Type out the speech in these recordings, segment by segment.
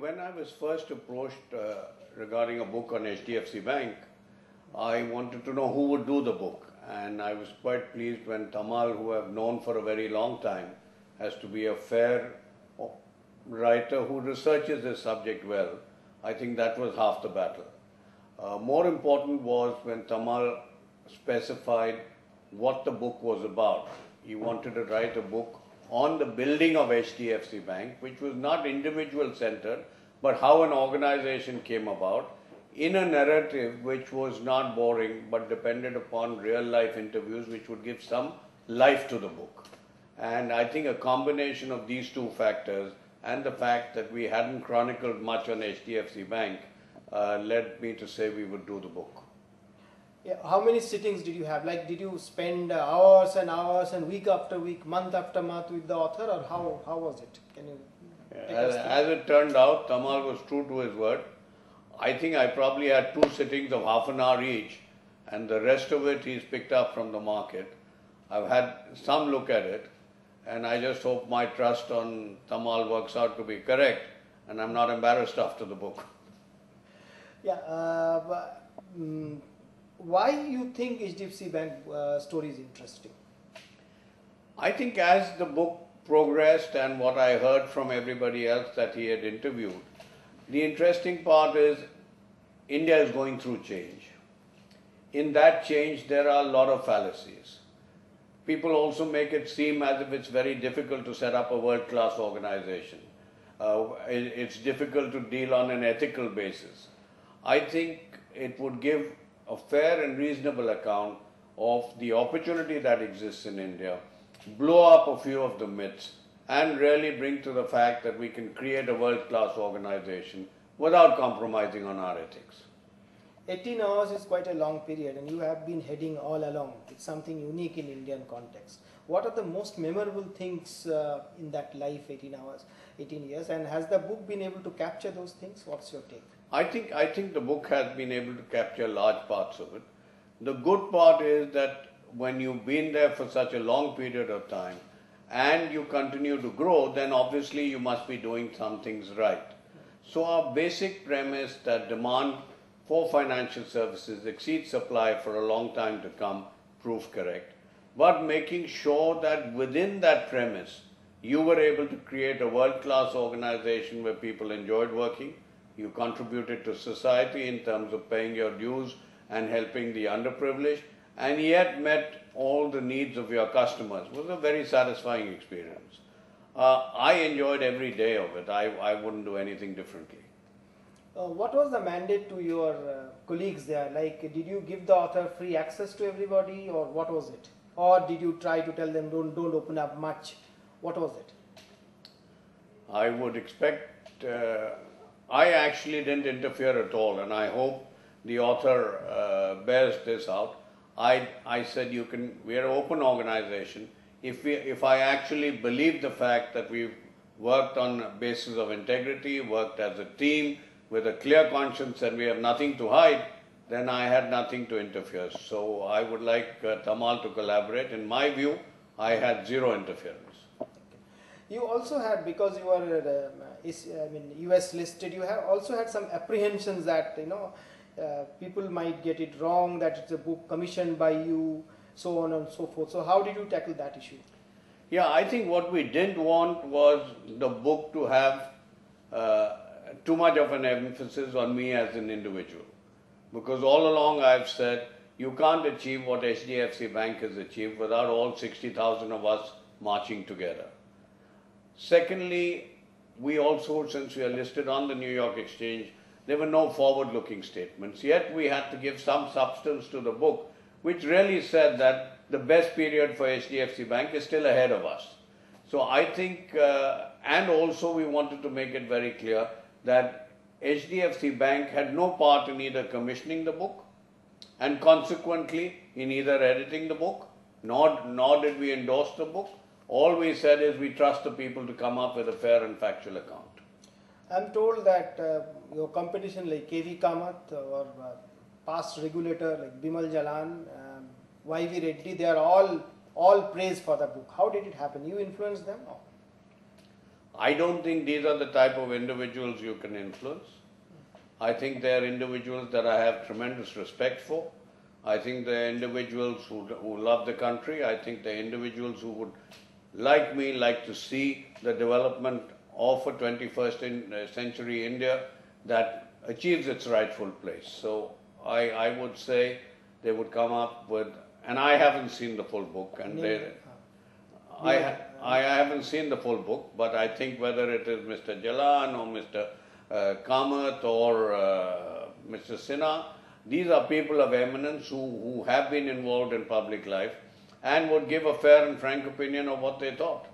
when I was first approached regarding a book on HDFC Bank, I wanted to know who would do the book. And I was quite pleased when Tamal, who I've known for a very long time, has to be a fair writer who researches this subject well. I think that was half the battle. More important was when Tamal specified what the book was about. He wanted to write a book on the building of HDFC Bank, which was not individual centered, but how an organization came about in a narrative which was not boring, but depended upon real life interviews which would give some life to the book. And I think a combination of these two factors and the fact that we hadn't chronicled much on HDFC Bank led me to say we would do the book. Yeah, how many sittings did you have? Like, did you spend hours and hours and week after week, month after month with the author, or how was it? Can you as it turned out, Tamal was true to his word. I think I probably had 2 sittings of half an hour each, and the rest of it he's picked up from the market. I've had some look at it, and I just hope my trust on Tamal works out to be correct, and I'm not embarrassed after the book. Yeah, why you think HDFC Bank story is interesting? I think as the book progressed and what I heard from everybody else that he had interviewed, the interesting part is India is going through change. In that change, there are a lot of fallacies. People also make it seem as if it's very difficult to set up a world-class organization. It's difficult to deal on an ethical basis. I think it would give a fair and reasonable account of the opportunity that exists in India, blow up a few of the myths, and really bring to the fact that we can create a world-class organization without compromising on our ethics. 18 hours is quite a long period, and you have been heading all along. It's something unique in Indian context. What are the most memorable things in that life, 18 years, and has the book been able to capture those things? What's your take? I think the book has been able to capture large parts of it. The good part is that when you've been there for such a long period of time and you continue to grow, then obviously you must be doing some things right. So our basic premise that demand for financial services exceeds supply for a long time to come proved correct. But making sure that within that premise, you were able to create a world-class organization where people enjoyed working, you contributed to society in terms of paying your dues and helping the underprivileged, and yet met all the needs of your customers. It was a very satisfying experience. I enjoyed every day of it. I wouldn't do anything differently. What was the mandate to your colleagues there? Like, did you give the author free access to everybody, or what was it? Or did you try to tell them don't open up much? What was it? I would expect, I actually didn't interfere at all, and I hope the author bears this out. I said we are an open organization. If I actually believe the fact that we've worked on a basis of integrity, worked as a team with a clear conscience and we have nothing to hide, then I had nothing to interfere. So I would like Tamal to collaborate. In my view, I had zero interference. You also had, because you are US listed, you have also had some apprehensions that people might get it wrong, that it's a book commissioned by you, so on and so forth. So how did you tackle that issue? Yeah, I think what we didn't want was the book to have too much of an emphasis on me as an individual. Because all along I've said, you can't achieve what HDFC Bank has achieved without all 60,000 of us marching together. Secondly, we also, since we are listed on the New York Exchange, there were no forward-looking statements. Yet we had to give some substance to the book, which really said that the best period for HDFC Bank is still ahead of us. So I think, and also we wanted to make it very clear that HDFC Bank had no part in either commissioning the book and consequently in either editing the book, nor did we endorse the book. All we said is we trust the people to come up with a fair and factual account. I'm told that your competition like KV Kamath or past regulator like Bimal Jalan, YV Reddy, they are all praised for the book. How did it happen? You influenced them? Or? I don't think these are the type of individuals you can influence. I think they are individuals that I have tremendous respect for. I think they are individuals who love the country. I think they are individuals who would, like me, like to see the development of a 21st century India that achieves its rightful place. So I would say they would come up with, and I haven't seen the full book, and I haven't seen the full book, but I think whether it is Mr. Jalan or Mr. Kamath or Mr. Sinha, these are people of eminence who have been involved in public life and would give a fair and frank opinion of what they thought.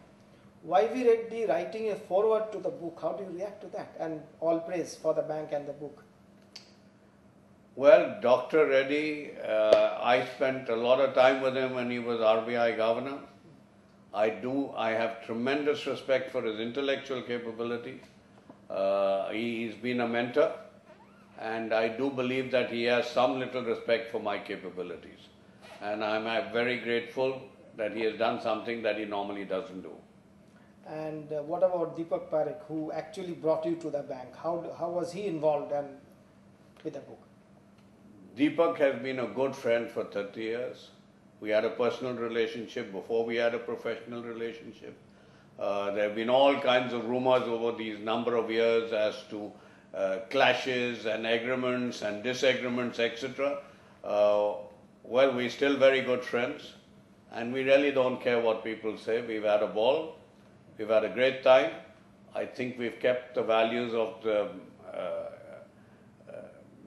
Y.V. Reddy writing a foreword to the book, how do you react to that? And all praise for the bank and the book. Well, Dr. Reddy, I spent a lot of time with him when he was RBI governor. I have tremendous respect for his intellectual capability. He's been a mentor, and I do believe that he has some little respect for my capabilities. And I'm very grateful that he has done something that he normally doesn't do. And what about Deepak Parekh, who actually brought you to the bank? How was he involved with the book? Deepak has been a good friend for 30 years. We had a personal relationship before we had a professional relationship. There have been all kinds of rumors over these number of years as to clashes and agreements and disagreements, etc. Well, we're still very good friends, and we really don't care what people say. We've had a ball. We've had a great time. I think we've kept the values of the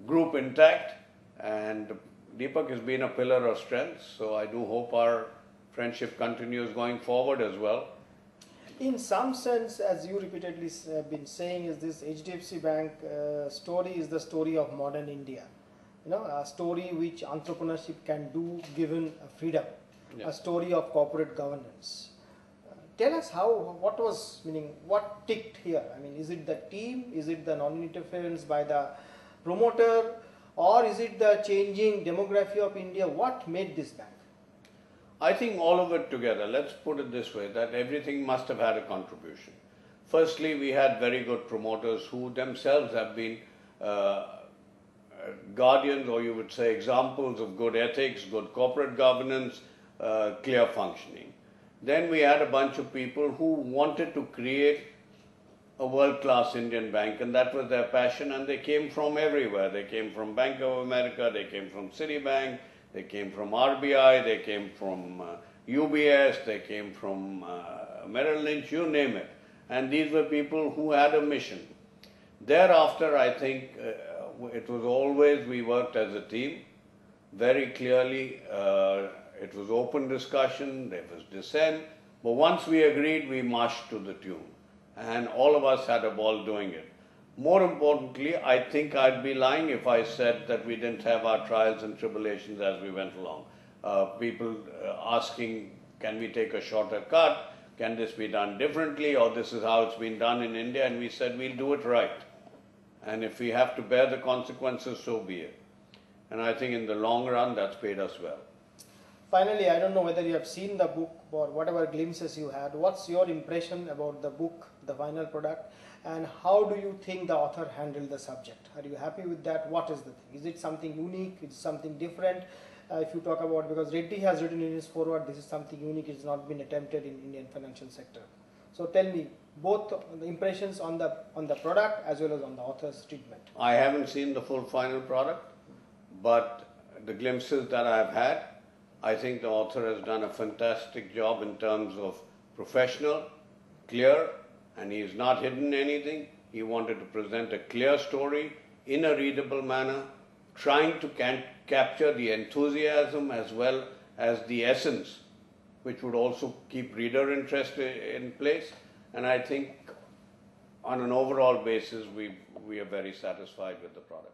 group intact, and Deepak has been a pillar of strength, so I do hope our friendship continues going forward as well. In some sense, as you repeatedly have been saying, is this HDFC Bank story is the story of modern India. You know, a story which entrepreneurship can do given freedom, Yeah. a story of corporate governance. Tell us what ticked here? I mean, is it the team? Is it the non-interference by the promoter? Or is it the changing demography of India? What made this bank? I think all of it together. Let's put it this way, that everything must have had a contribution. Firstly, we had very good promoters who themselves have been guardians, or you would say examples of good ethics, good corporate governance, clear functioning. Then we had a bunch of people who wanted to create a world-class Indian bank, and that was their passion, and they came from everywhere. They came from Bank of America, they came from Citibank, they came from RBI, they came from UBS, they came from Merrill Lynch, you name it. And these were people who had a mission. Thereafter, I think it was always we worked as a team. Very clearly, it was open discussion, there was dissent, but once we agreed, we marched to the tune. And all of us had a ball doing it. More importantly, I think I'd be lying if I said that we didn't have our trials and tribulations as we went along. People asking, can we take a shorter cut? Can this be done differently? Or this is how it's been done in India? And we said, we'll do it right. And if we have to bear the consequences, so be it. And I think in the long run, that's paid us well. Finally, I don't know whether you have seen the book or whatever glimpses you had. What's your impression about the book, the final product, and how do you think the author handled the subject? Are you happy with that? What is the thing? Is it something unique? Is it something different? If you talk about, because Reddy has written in his foreword, this is something unique, it's not been attempted in Indian financial sector. So tell me, both the impressions on the product as well as on the author's treatment. I haven't seen the full final product, but the glimpses that I've had, I think the author has done a fantastic job in terms of professional, clear, and he has not hidden anything. He wanted to present a clear story in a readable manner, trying to capture the enthusiasm as well as the essence, which would also keep reader interest in place. And I think on an overall basis, we are very satisfied with the product.